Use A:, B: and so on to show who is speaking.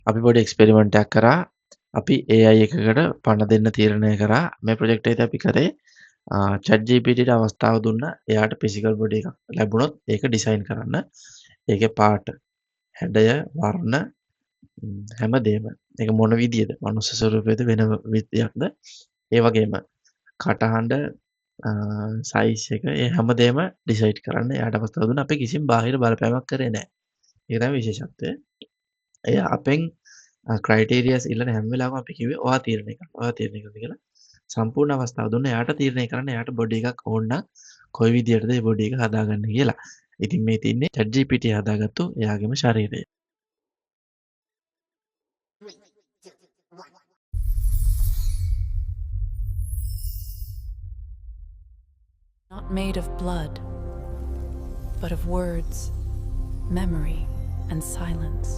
A: අපි පොඩි එක්ස්පෙරිමන්ට් එකක් කරා. අපි AI එකකට පණ දෙන්න තීරණය කරා. මේ ප්‍රොජෙක්ට් එකේදී අපි කරේ ChatGPTට අවස්ථාව දුන්නා. එයාට ෆිසිකල් බොඩි එකක් ලැබුණොත් ඒක ඩිසයින් කරන්න. ඒකේ පාට, හැඩය, වර්ණ හැමදේම. ඒක මොන විදියද? මනුස්ස ස්වරූපයේද වෙන විදියක්ද? ඒ වගේම කටහඬ සයිස් එක ඒ හැමදේම ඩිසයිඩ් කරන්න එයාට අවස්ථාව දුන්නා. අපි කිසිම බාහිර බලපෑමක් කරේ නැහැ. ඒක තමයි විශේෂත්වය. එයා අපෙන් ක්‍රයිටීරියාස් ඉල්ලන හැම වෙලාවෙම අපි කිව්වේ ඔයා තීරණය කරන්න. ඔයා තීරණය කරන්න කියලා. සම්පූර්ණ අවස්ථාව දුන්නා. එයාට තීරණය කරන්න. එයාට බොඩි එකක් ඕන නම් කොයි විදියටද ඒ බොඩි එක හදාගන්නේ කියලා. ඉතින් මේ තින්නේ ChatGPT හදාගත්තු එයාගේම ශරීරය.
B: Not made of blood, but of words, memory, and silence.